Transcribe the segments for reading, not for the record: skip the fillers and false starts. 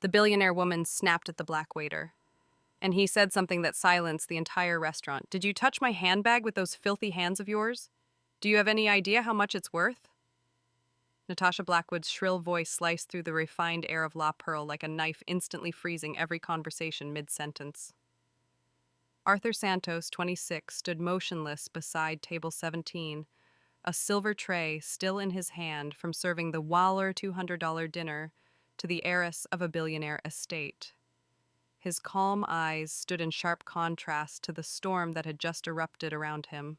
The billionaire woman snapped at the black waiter, and he said something that silenced the entire restaurant. "Did you touch my handbag with those filthy hands of yours? Do you have any idea how much it's worth?" Natasha Blackwood's shrill voice sliced through the refined air of La Pearl like a knife, instantly freezing every conversation mid-sentence. Arthur Santos, 26, stood motionless beside table 17, a silver tray still in his hand from serving the Waller $200 dinner to the heiress of a billionaire estate. His calm eyes stood in sharp contrast to the storm that had just erupted around him.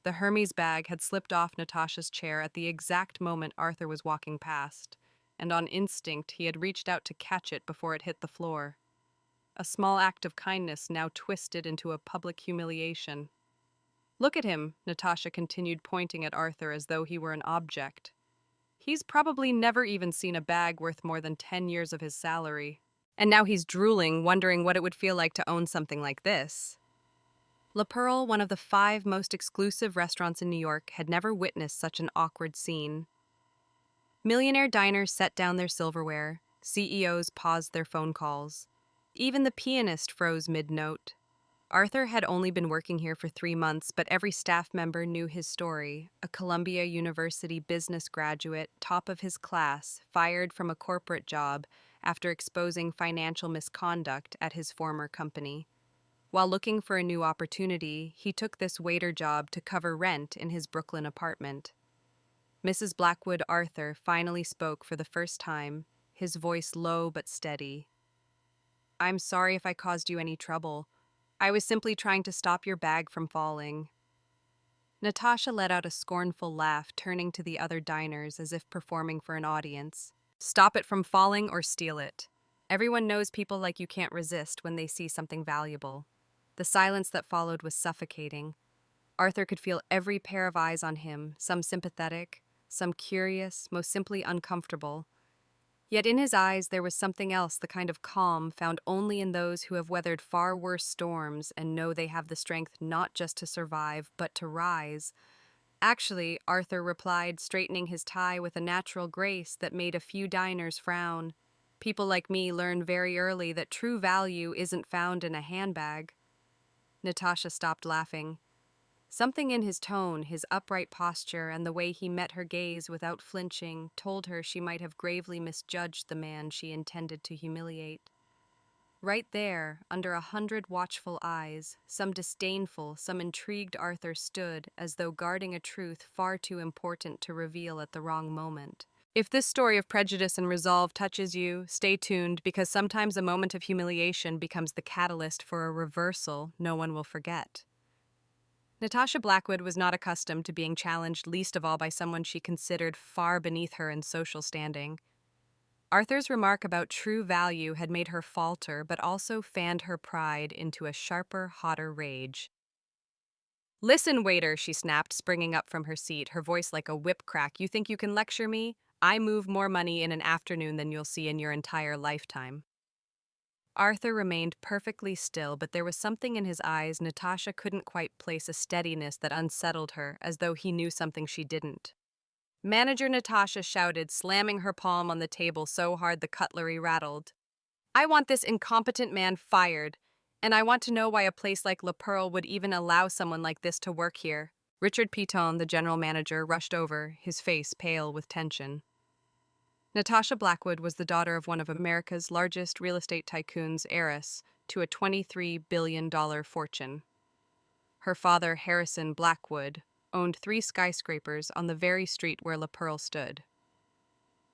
The Hermes bag had slipped off Natasha's chair at the exact moment Arthur was walking past, and on instinct he had reached out to catch it before it hit the floor. A small act of kindness now twisted into a public humiliation. "Look at him," Natasha continued, pointing at Arthur as though he were an object. "He's probably never even seen a bag worth more than 10 years of his salary. And now he's drooling, wondering what it would feel like to own something like this." La Pearl, one of the 5 most exclusive restaurants in New York, had never witnessed such an awkward scene. Millionaire diners set down their silverware, CEOs paused their phone calls. Even the pianist froze mid-note. Arthur had only been working here for 3 months, but every staff member knew his story. A Columbia University business graduate, top of his class, fired from a corporate job after exposing financial misconduct at his former company. While looking for a new opportunity, he took this waiter job to cover rent in his Brooklyn apartment. Mrs. Blackwood Arthur finally spoke for the first time, his voice low but steady. "I'm sorry if I caused you any trouble. I was simply trying to stop your bag from falling." Natasha let out a scornful laugh, turning to the other diners as if performing for an audience. "Stop it from falling or steal it. Everyone knows people like you can't resist when they see something valuable." The silence that followed was suffocating. Arthur could feel every pair of eyes on him, some sympathetic, some curious, most simply uncomfortable. Yet in his eyes there was something else, the kind of calm found only in those who have weathered far worse storms and know they have the strength not just to survive, but to rise. "Actually," Arthur replied, straightening his tie with a natural grace that made a few diners frown, "people like me learn very early that true value isn't found in a handbag." Natasha stopped laughing. Something in his tone, his upright posture, and the way he met her gaze without flinching told her she might have gravely misjudged the man she intended to humiliate. Right there, under 100 watchful eyes, some disdainful, some intrigued, Arthur stood as though guarding a truth far too important to reveal at the wrong moment. If this story of prejudice and resolve touches you, stay tuned, because sometimes a moment of humiliation becomes the catalyst for a reversal no one will forget. Natasha Blackwood was not accustomed to being challenged, least of all by someone she considered far beneath her in social standing. Arthur's remark about true value had made her falter, but also fanned her pride into a sharper, hotter rage. "Listen, waiter," she snapped, springing up from her seat, her voice like a whip crack. "You think you can lecture me? I move more money in an afternoon than you'll see in your entire lifetime." Arthur remained perfectly still, but there was something in his eyes Natasha couldn't quite place, a steadiness that unsettled her, as though he knew something she didn't. "Manager," Natasha shouted, slamming her palm on the table so hard the cutlery rattled. "I want this incompetent man fired, and I want to know why a place like La Pearl would even allow someone like this to work here." Richard Piton, the general manager, rushed over, his face pale with tension. Natasha Blackwood was the daughter of one of America's largest real estate tycoons, heiress to a $23 billion fortune. Her father, Harrison Blackwood, owned 3 skyscrapers on the very street where La Pearl stood.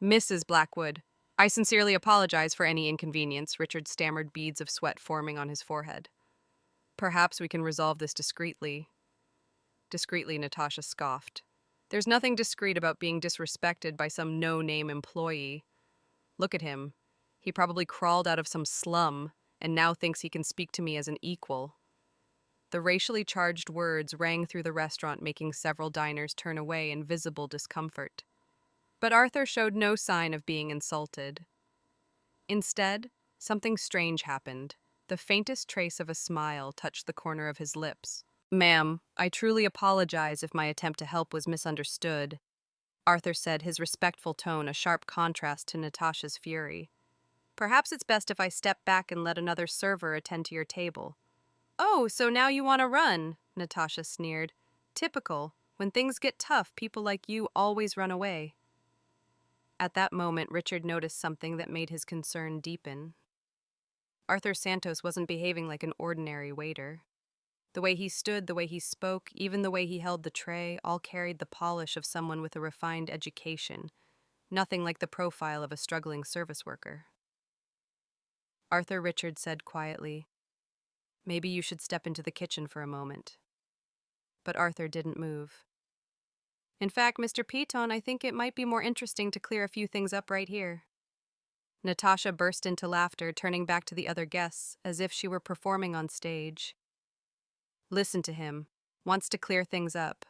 "Mrs. Blackwood, I sincerely apologize for any inconvenience," Richard stammered, beads of sweat forming on his forehead. "Perhaps we can resolve this discreetly." Discreetly, Natasha scoffed. "There's nothing discreet about being disrespected by some no-name employee. Look at him. He probably crawled out of some slum and now thinks he can speak to me as an equal." The racially charged words rang through the restaurant, making several diners turn away in visible discomfort. But Arthur showed no sign of being insulted. Instead, something strange happened. The faintest trace of a smile touched the corner of his lips. "Ma'am, I truly apologize if my attempt to help was misunderstood," Arthur said, his respectful tone a sharp contrast to Natasha's fury. Perhaps it's best if I step back and let another server attend to your table. Oh, so now you want to run, Natasha sneered. Typical. When things get tough, people like you always run away. At that moment, Richard noticed something that made his concern deepen. Arthur Santos wasn't behaving like an ordinary waiter. The way he stood, the way he spoke, even the way he held the tray, all carried the polish of someone with a refined education, nothing like the profile of a struggling service worker. Arthur Richard said quietly, "Maybe you should step into the kitchen for a moment." But Arthur didn't move. "In fact, Mr. Piton, I think it might be more interesting to clear a few things up right here." Natasha burst into laughter, turning back to the other guests, as if she were performing on stage. "Listen to him. Wants to clear things up."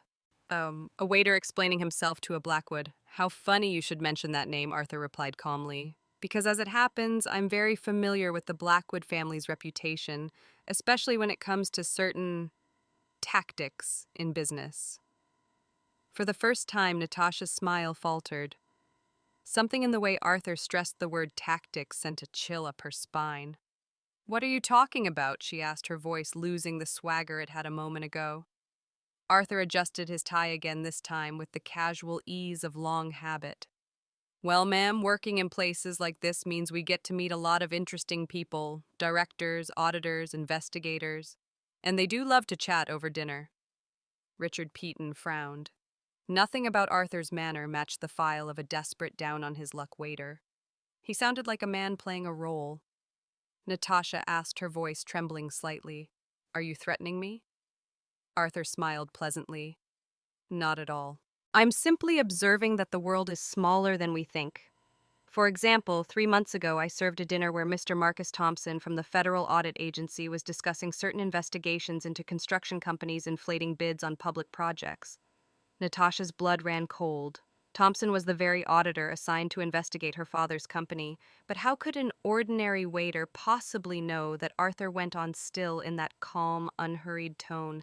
A waiter explaining himself to a Blackwood. "How funny you should mention that name," Arthur replied calmly. "Because as it happens, I'm very familiar with the Blackwood family's reputation, especially when it comes to certain tactics in business." For the first time, Natasha's smile faltered. Something in the way Arthur stressed the word tactics sent a chill up her spine. "What are you talking about?" she asked, her voice losing the swagger it had a moment ago. Arthur adjusted his tie again, this time with the casual ease of long habit. "Well, ma'am, working in places like this means we get to meet a lot of interesting people, directors, auditors, investigators, and they do love to chat over dinner." Richard Peaton frowned. Nothing about Arthur's manner matched the file of a desperate down-on-his-luck waiter. He sounded like a man playing a role. Natasha asked, her voice trembling slightly, "Are you threatening me?" Arthur smiled pleasantly. "Not at all. I'm simply observing that the world is smaller than we think. For example, 3 months ago I served a dinner where Mr. Marcus Thompson from the Federal Audit Agency was discussing certain investigations into construction companies inflating bids on public projects." Natasha's blood ran cold. Thompson was the very auditor assigned to investigate her father's company, but how could an ordinary waiter possibly know that Arthur went on still in that calm, unhurried tone?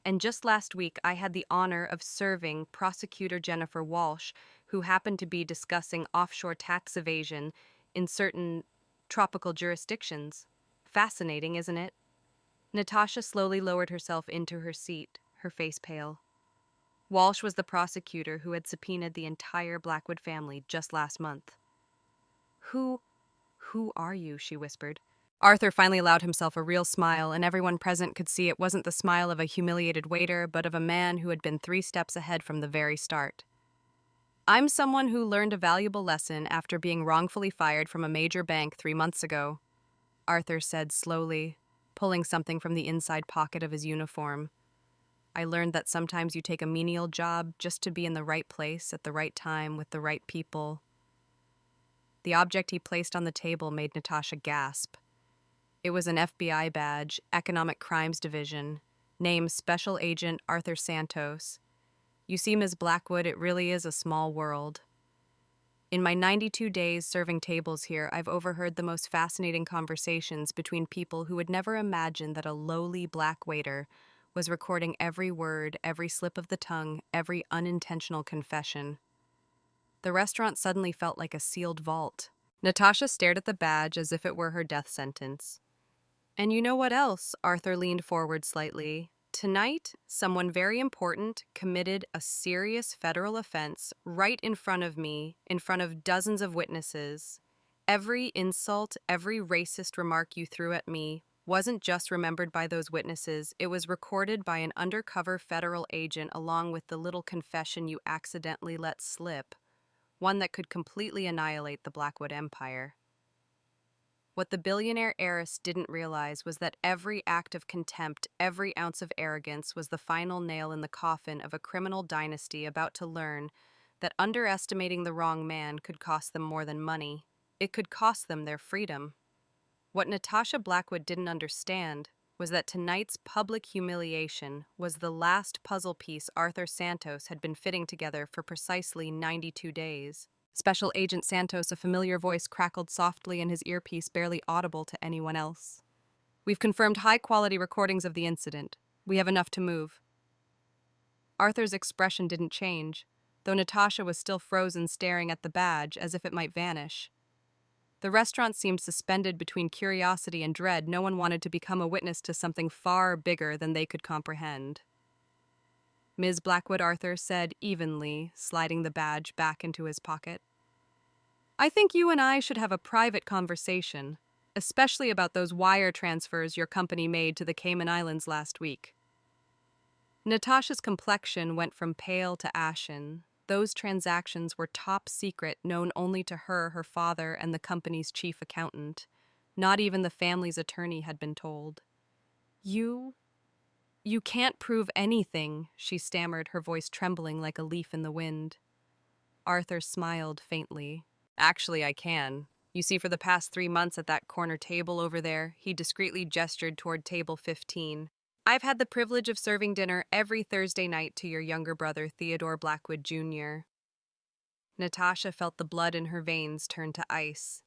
And just last week, I had the honor of serving Prosecutor Jennifer Walsh, who happened to be discussing offshore tax evasion in certain tropical jurisdictions. Fascinating, isn't it? Natasha slowly lowered herself into her seat, her face pale. Walsh was the prosecutor who had subpoenaed the entire Blackwood family just last month. Who are you?" she whispered. Arthur finally allowed himself a real smile, and everyone present could see it wasn't the smile of a humiliated waiter, but of a man who had been 3 steps ahead from the very start. "I'm someone who learned a valuable lesson after being wrongfully fired from a major bank 3 months ago," Arthur said slowly, pulling something from the inside pocket of his uniform. "I learned that sometimes you take a menial job just to be in the right place at the right time with the right people." The object he placed on the table made Natasha gasp. It was an FBI badge, Economic Crimes Division, name Special Agent Arthur Santos. You see, Ms. Blackwood, it really is a small world. In my 92 days serving tables here, I've overheard the most fascinating conversations between people who would never imagine that a lowly black waiter was recording every word, every slip of the tongue, every unintentional confession. The restaurant suddenly felt like a sealed vault. Natasha stared at the badge as if it were her death sentence. "And you know what else?" Arthur leaned forward slightly. "Tonight, someone very important committed a serious federal offense right in front of me, in front of dozens of witnesses. Every insult, every racist remark you threw at me wasn't just remembered by those witnesses, it was recorded by an undercover federal agent along with the little confession you accidentally let slip, one that could completely annihilate the Blackwood Empire." What the billionaire heiress didn't realize was that every act of contempt, every ounce of arrogance was the final nail in the coffin of a criminal dynasty about to learn that underestimating the wrong man could cost them more than money. It could cost them their freedom. What Natasha Blackwood didn't understand was that tonight's public humiliation was the last puzzle piece Arthur Santos had been fitting together for precisely 92 days. Special Agent Santos, a familiar voice, crackled softly in his earpiece, barely audible to anyone else. "We've confirmed high-quality recordings of the incident. We have enough to move." Arthur's expression didn't change, though Natasha was still frozen, staring at the badge as if it might vanish. The restaurant seemed suspended between curiosity and dread. No one wanted to become a witness to something far bigger than they could comprehend. Ms. Blackwood, Arthur said evenly, sliding the badge back into his pocket. I think you and I should have a private conversation, especially about those wire transfers your company made to the Cayman Islands last week. Natasha's complexion went from pale to ashen. Those transactions were top secret, known only to her, her father, and the company's chief accountant. Not even the family's attorney had been told. You can't prove anything, she stammered, her voice trembling like a leaf in the wind. Arthur smiled faintly. Actually, I can. You see, for the past 3 months at that corner table over there, he discreetly gestured toward table 15. I've had the privilege of serving dinner every Thursday night to your younger brother, Theodore Blackwood Jr. Natasha felt the blood in her veins turn to ice.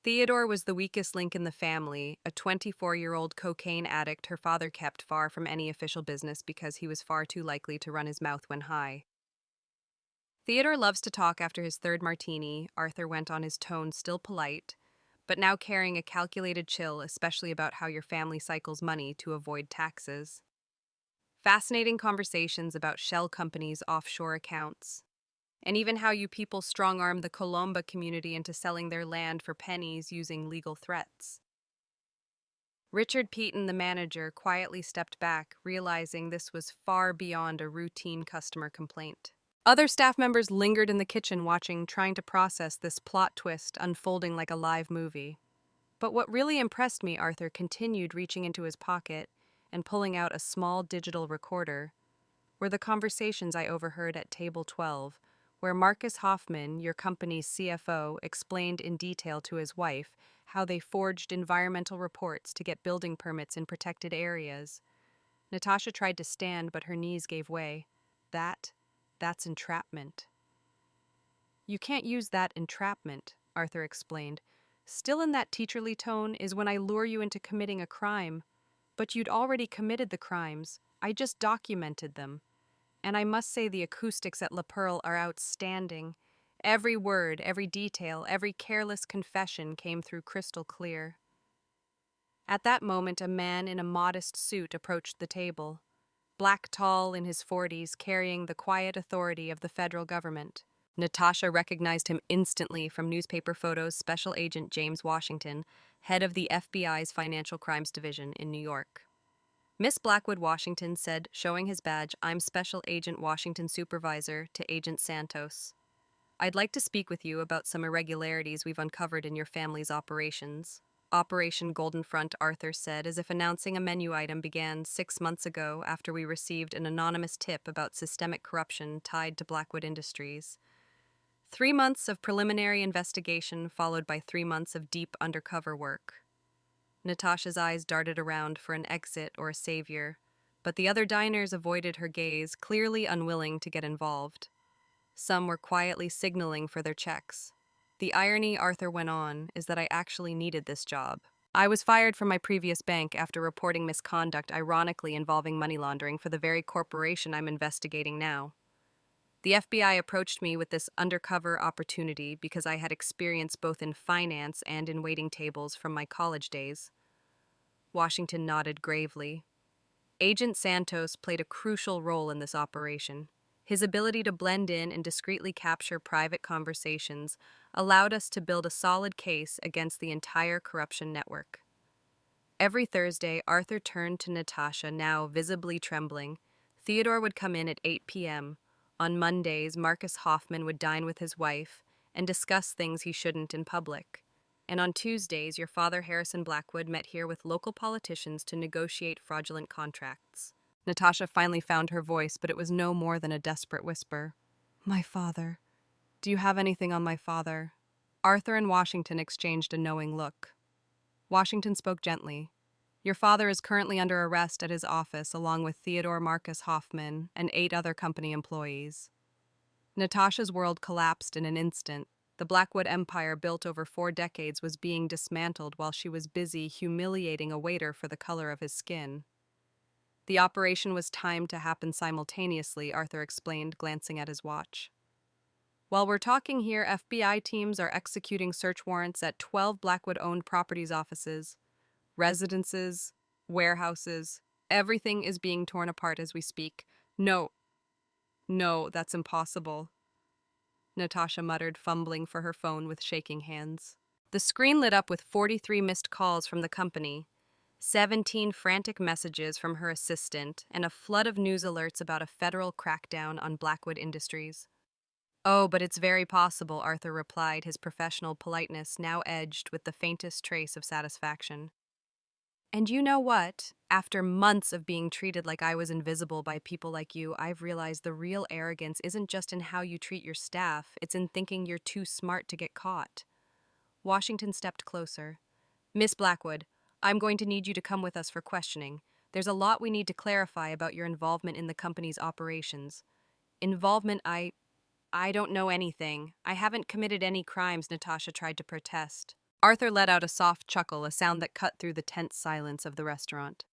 Theodore was the weakest link in the family, a 24-year-old cocaine addict her father kept far from any official business because he was far too likely to run his mouth when high. Theodore loves to talk after his third martini, Arthur went on, his tone still polite, but now carrying a calculated chill, especially about how your family cycles money to avoid taxes. Fascinating conversations about shell companies' offshore accounts, and even how you people strong-arm the Colomba community into selling their land for pennies using legal threats. Richard Peaton, the manager, quietly stepped back, realizing this was far beyond a routine customer complaint. Other staff members lingered in the kitchen watching, trying to process this plot twist unfolding like a live movie. But what really impressed me, Arthur continued, reaching into his pocket and pulling out a small digital recorder, were the conversations I overheard at table 12, where Marcus Hoffman, your company's CFO, explained in detail to his wife how they forged environmental reports to get building permits in protected areas. Natasha tried to stand, but her knees gave way. That's entrapment. You can't use that entrapment, Arthur explained. Still in that teacherly tone is when I lure you into committing a crime. But you'd already committed the crimes. I just documented them. And I must say the acoustics at La Pearl are outstanding. Every word, every detail, every careless confession came through crystal clear. At that moment, a man in a modest suit approached the table. Black, tall, in his 40s, carrying the quiet authority of the federal government. Natasha recognized him instantly from newspaper photos. Special Agent James Washington, head of the FBI's Financial Crimes Division in New York. Miss Blackwood, Washington said, showing his badge, I'm Special Agent Washington, Supervisor, to Agent Santos. I'd like to speak with you about some irregularities we've uncovered in your family's operations. Operation Golden Front, Arthur said, as if announcing a menu item, began 6 months ago after we received an anonymous tip about systemic corruption tied to Blackwood Industries. 3 months of preliminary investigation followed by 3 months of deep undercover work. Natasha's eyes darted around for an exit or a savior, but the other diners avoided her gaze, clearly unwilling to get involved. Some were quietly signaling for their checks. The irony, Arthur went on, is that I actually needed this job. I was fired from my previous bank after reporting misconduct, ironically involving money laundering, for the very corporation I'm investigating now. The FBI approached me with this undercover opportunity because I had experience both in finance and in waiting tables from my college days. Washington nodded gravely. Agent Santos played a crucial role in this operation. His ability to blend in and discreetly capture private conversations allowed us to build a solid case against the entire corruption network. Every Thursday, Arthur turned to Natasha, now visibly trembling. Theodore would come in at 8 p.m. On Mondays, Marcus Hoffman would dine with his wife and discuss things he shouldn't in public. And on Tuesdays, your father, Harrison Blackwood, met here with local politicians to negotiate fraudulent contracts. Natasha finally found her voice, but it was no more than a desperate whisper. My father. Do you have anything on my father? Arthur and Washington exchanged a knowing look. Washington spoke gently. Your father is currently under arrest at his office along with Theodore Marcus Hoffman and 8 other company employees. Natasha's world collapsed in an instant. The Blackwood empire built over 4 decades was being dismantled while she was busy humiliating a waiter for the color of his skin. The operation was timed to happen simultaneously, Arthur explained, glancing at his watch. While we're talking here, FBI teams are executing search warrants at 12 Blackwood-owned properties offices, residences, warehouses. Everything is being torn apart as we speak. No, no, that's impossible, Natasha muttered, fumbling for her phone with shaking hands. The screen lit up with 43 missed calls from the company, 17 frantic messages from her assistant, and a flood of news alerts about a federal crackdown on Blackwood Industries. Oh, but it's very possible, Arthur replied, his professional politeness now edged with the faintest trace of satisfaction. And you know what? After months of being treated like I was invisible by people like you, I've realized the real arrogance isn't just in how you treat your staff, it's in thinking you're too smart to get caught. Washington stepped closer. Miss Blackwood, I'm going to need you to come with us for questioning. There's a lot we need to clarify about your involvement in the company's operations. Involvement, I don't know anything. I haven't committed any crimes, Natasha tried to protest. Arthur let out a soft chuckle, a sound that cut through the tense silence of the restaurant.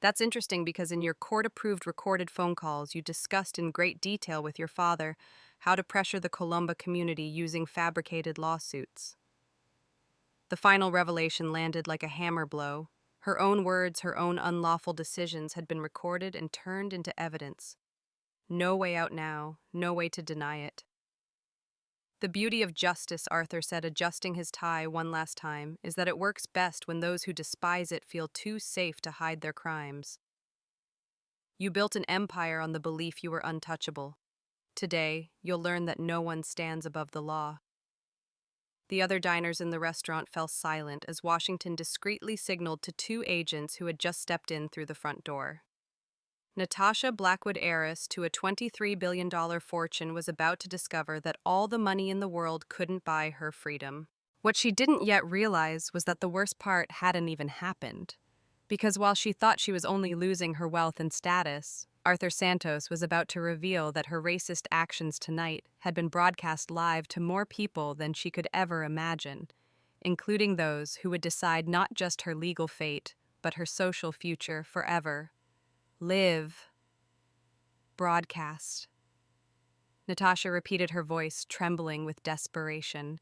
That's interesting because in your court-approved recorded phone calls, you discussed in great detail with your father how to pressure the Colomba community using fabricated lawsuits. The final revelation landed like a hammer blow. Her own words, her own unlawful decisions had been recorded and turned into evidence. No way out now, no way to deny it. The beauty of justice, Arthur said, adjusting his tie one last time, is that it works best when those who despise it feel too safe to hide their crimes. You built an empire on the belief you were untouchable. Today, you'll learn that no one stands above the law. The other diners in the restaurant fell silent as Washington discreetly signaled to two agents who had just stepped in through the front door. Natasha Blackwood, heiress to a $23 billion fortune, was about to discover that all the money in the world couldn't buy her freedom. What she didn't yet realize was that the worst part hadn't even happened. Because while she thought she was only losing her wealth and status, Arthur Santos was about to reveal that her racist actions tonight had been broadcast live to more people than she could ever imagine, including those who would decide not just her legal fate, but her social future forever. Live. Broadcast. Natasha repeated, her voice trembling with desperation.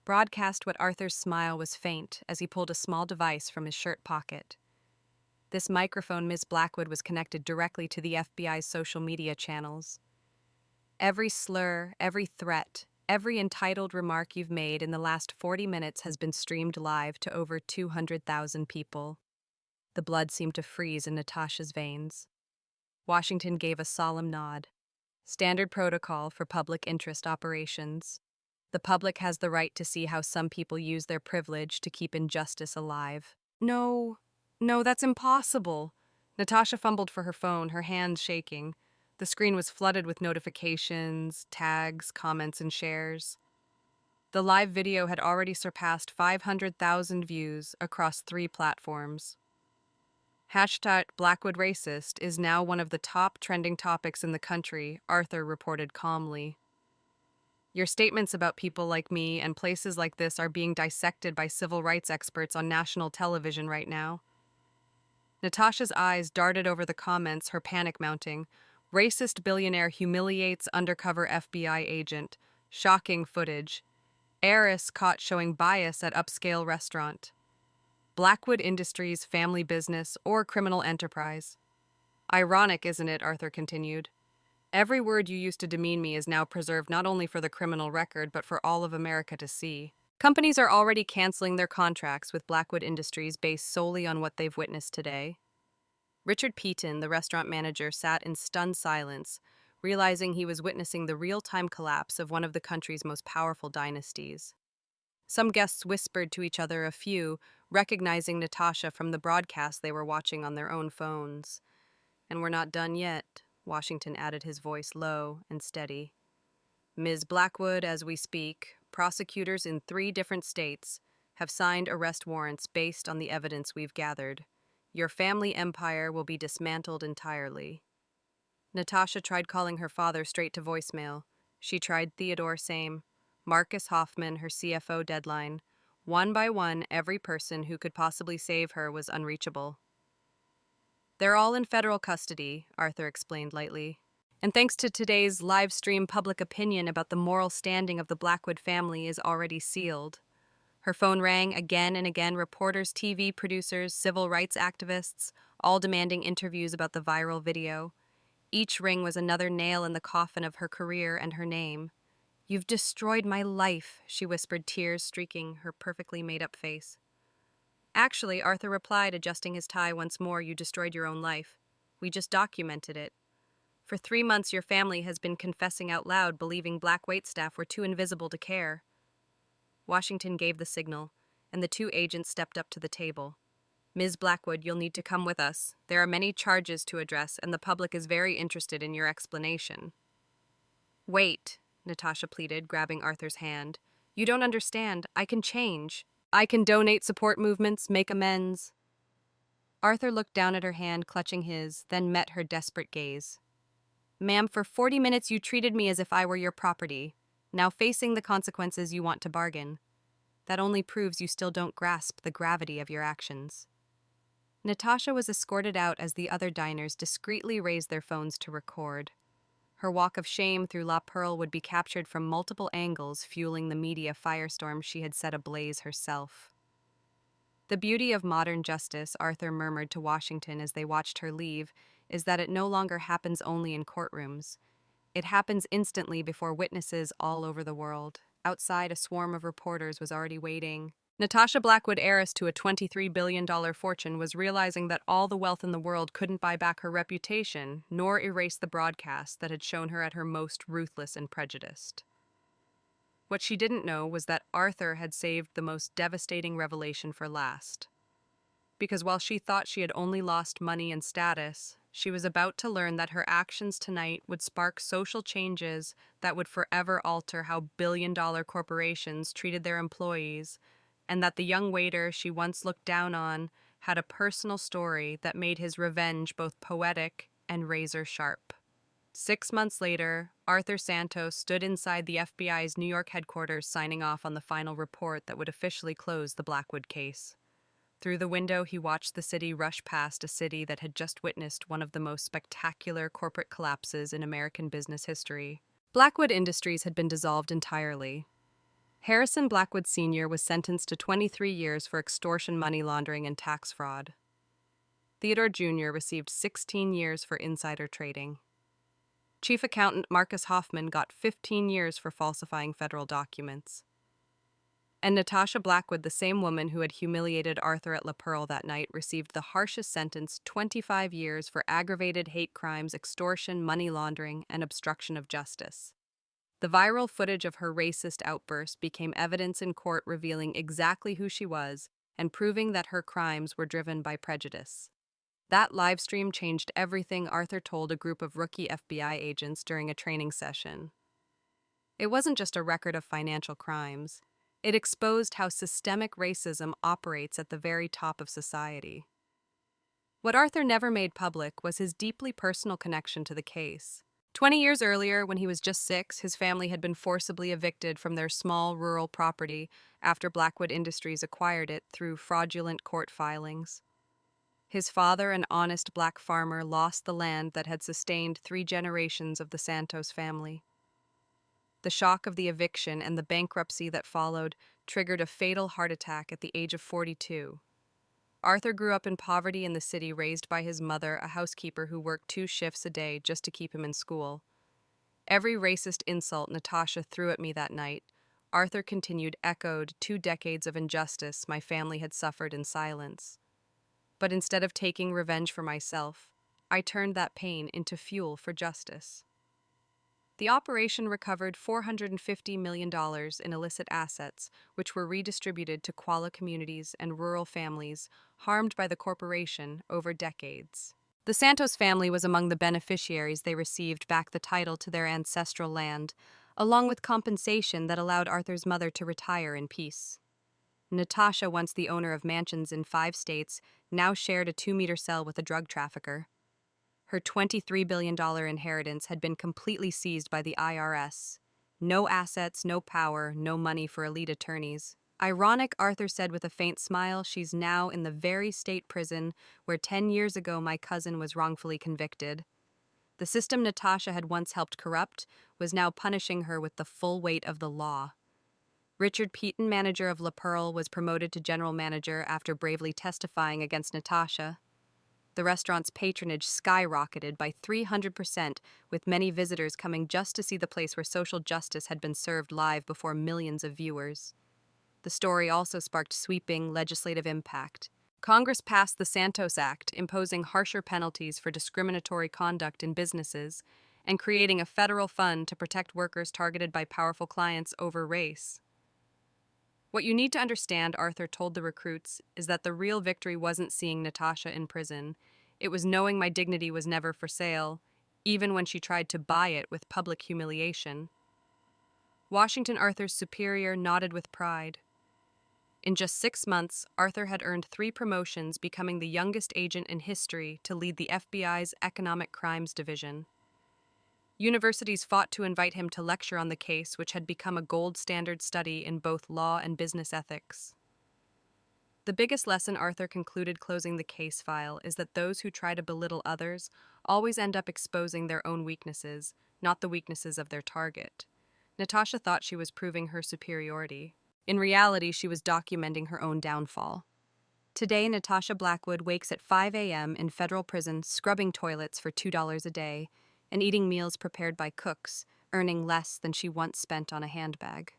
Broadcast what Arthur's smile was faint as he pulled a small device from his shirt pocket. This microphone, Ms. Blackwood, was connected directly to the FBI's social media channels. Every slur, every threat, every entitled remark you've made in the last 40 minutes has been streamed live to over 200,000 people. The blood seemed to freeze in Natasha's veins. Washington gave a solemn nod. Standard protocol for public interest operations. The public has the right to see how some people use their privilege to keep injustice alive. No, that's impossible. Natasha fumbled for her phone, her hands shaking. The screen was flooded with notifications, tags, comments, and shares. The live video had already surpassed 500,000 views across 3 platforms. Hashtag Blackwood Racist is now one of the top trending topics in the country, Arthur reported calmly. Your statements about people like me and places like this are being dissected by civil rights experts on national television right now. Natasha's eyes darted over the comments, her panic mounting. Racist billionaire humiliates undercover FBI agent. Shocking footage. Heiress caught showing bias at upscale restaurant. Blackwood Industries family business or criminal enterprise. Ironic, isn't it? Arthur continued. Every word you used to demean me is now preserved not only for the criminal record, but for all of America to see. Companies are already canceling their contracts with Blackwood Industries based solely on what they've witnessed today. Richard Peaton, the restaurant manager, sat in stunned silence, realizing he was witnessing the real-time collapse of one of the country's most powerful dynasties. Some guests whispered to each other, a few recognizing Natasha from the broadcast they were watching on their own phones. And we're not done yet, Washington added, his voice low and steady. Ms. Blackwood, as we speak, prosecutors in 3 different states have signed arrest warrants based on the evidence we've gathered. Your family empire will be dismantled entirely. Natasha tried calling her father straight to voicemail. She tried Theodore Same, Marcus Hoffman, her CFO deadline. One by one, every person who could possibly save her was unreachable. They're all in federal custody, Arthur explained lightly. And thanks to today's live stream, public opinion about the moral standing of the Blackwood family is already sealed. Her phone rang again and again, reporters, TV producers, civil rights activists, all demanding interviews about the viral video. Each ring was another nail in the coffin of her career and her name. "You've destroyed my life," she whispered, tears streaking her perfectly made-up face. "Actually," Arthur replied, adjusting his tie once more, "you destroyed your own life. We just documented it. For 3 months, your family has been confessing out loud, believing black waitstaff were too invisible to care." Washington gave the signal, and the two agents stepped up to the table. "Ms. Blackwood, you'll need to come with us. There are many charges to address, and the public is very interested in your explanation." "Wait," Natasha pleaded, grabbing Arthur's hand. "You don't understand. I can change. I can donate support movements, make amends." Arthur looked down at her hand, clutching his, then met her desperate gaze. "Ma'am, for 40 minutes you treated me as if I were your property. Now facing the consequences, you want to bargain. That only proves you still don't grasp the gravity of your actions." Natasha was escorted out as the other diners discreetly raised their phones to record. Her walk of shame through La Pearl would be captured from multiple angles, fueling the media firestorm she had set ablaze herself. "The beauty of modern justice," Arthur murmured to Washington as they watched her leave, "is that it no longer happens only in courtrooms. It happens instantly before witnesses all over the world." Outside, a swarm of reporters was already waiting. Natasha Blackwood, heiress to a $23 billion fortune, was realizing that all the wealth in the world couldn't buy back her reputation, nor erase the broadcast that had shown her at her most ruthless and prejudiced. What she didn't know was that Arthur had saved the most devastating revelation for last. Because while she thought she had only lost money and status, she was about to learn that her actions tonight would spark social changes that would forever alter how billion-dollar corporations treated their employees, and that the young waiter she once looked down on had a personal story that made his revenge both poetic and razor-sharp. 6 months later, Arthur Santos stood inside the FBI's New York headquarters, signing off on the final report that would officially close the Blackwood case. Through the window, he watched the city rush past, a city that had just witnessed one of the most spectacular corporate collapses in American business history. Blackwood Industries had been dissolved entirely. Harrison Blackwood Sr. was sentenced to 23 years for extortion, money laundering, and tax fraud. Theodore Jr. received 16 years for insider trading. Chief Accountant Marcus Hoffman got 15 years for falsifying federal documents. And Natasha Blackwood, the same woman who had humiliated Arthur at La Pearl that night, received the harshest sentence, 25 years for aggravated hate crimes, extortion, money laundering, and obstruction of justice. The viral footage of her racist outburst became evidence in court, revealing exactly who she was and proving that her crimes were driven by prejudice. That livestream changed everything, Arthur told a group of rookie FBI agents during a training session. It wasn't just a record of financial crimes. It exposed how systemic racism operates at the very top of society. What Arthur never made public was his deeply personal connection to the case. 20 years earlier, when he was just 6, his family had been forcibly evicted from their small rural property after Blackwood Industries acquired it through fraudulent court filings. His father, an honest black farmer, lost the land that had sustained 3 generations of the Santos family. The shock of the eviction and the bankruptcy that followed triggered a fatal heart attack at the age of 42. Arthur grew up in poverty in the city, raised by his mother, a housekeeper who worked 2 shifts a day just to keep him in school. "Every racist insult Natasha threw at me that night," Arthur continued, "echoed 2 decades of injustice my family had suffered in silence. But instead of taking revenge for myself, I turned that pain into fuel for justice." The operation recovered $450 million in illicit assets, which were redistributed to Kuala communities and rural families harmed by the corporation over decades. The Santos family was among the beneficiaries. They received back the title to their ancestral land, along with compensation that allowed Arthur's mother to retire in peace. Natasha, once the owner of mansions in 5 states, now shared a 2-meter cell with a drug trafficker. Her $23 billion inheritance had been completely seized by the IRS. No assets, no power, no money for elite attorneys. "Ironic," Arthur said with a faint smile, "she's now in the very state prison where 10 years ago my cousin was wrongfully convicted." The system Natasha had once helped corrupt was now punishing her with the full weight of the law. Richard Peaton, manager of La Pearl, was promoted to general manager after bravely testifying against Natasha. The restaurant's patronage skyrocketed by 300%, with many visitors coming just to see the place where social justice had been served live before millions of viewers. The story also sparked sweeping legislative impact. Congress passed the Santos Act, imposing harsher penalties for discriminatory conduct in businesses and creating a federal fund to protect workers targeted by powerful clients over race. What you need to understand, Arthur told the recruits, is that the real victory wasn't seeing Natasha in prison. It was knowing my dignity was never for sale, even when she tried to buy it with public humiliation. Washington Arthur's superior nodded with pride. In just 6 months, Arthur had earned 3 promotions, becoming the youngest agent in history to lead the FBI's Economic Crimes Division. Universities fought to invite him to lecture on the case, which had become a gold standard study in both law and business ethics. The biggest lesson, Arthur concluded closing the case file, is that those who try to belittle others always end up exposing their own weaknesses, not the weaknesses of their target. Natasha thought she was proving her superiority. In reality, she was documenting her own downfall. Today, Natasha Blackwood wakes at 5 a.m. in federal prison, scrubbing toilets for $2 a day and eating meals prepared by cooks, earning less than she once spent on a handbag.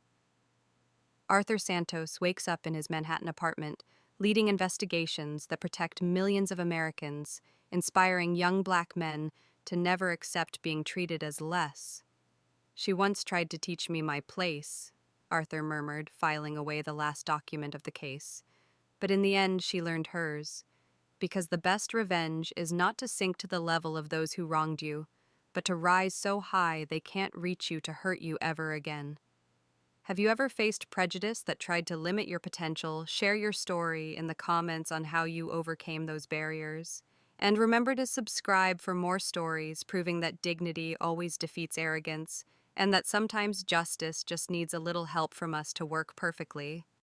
Arthur Santos wakes up in his Manhattan apartment, leading investigations that protect millions of Americans, inspiring young black men to never accept being treated as less. "She once tried to teach me my place," Arthur murmured, filing away the last document of the case. "But in the end, she learned hers. Because the best revenge is not to sink to the level of those who wronged you, but to rise so high they can't reach you to hurt you ever again." Have you ever faced prejudice that tried to limit your potential? Share your story in the comments on how you overcame those barriers. And remember to subscribe for more stories proving that dignity always defeats arrogance, and that sometimes justice just needs a little help from us to work perfectly.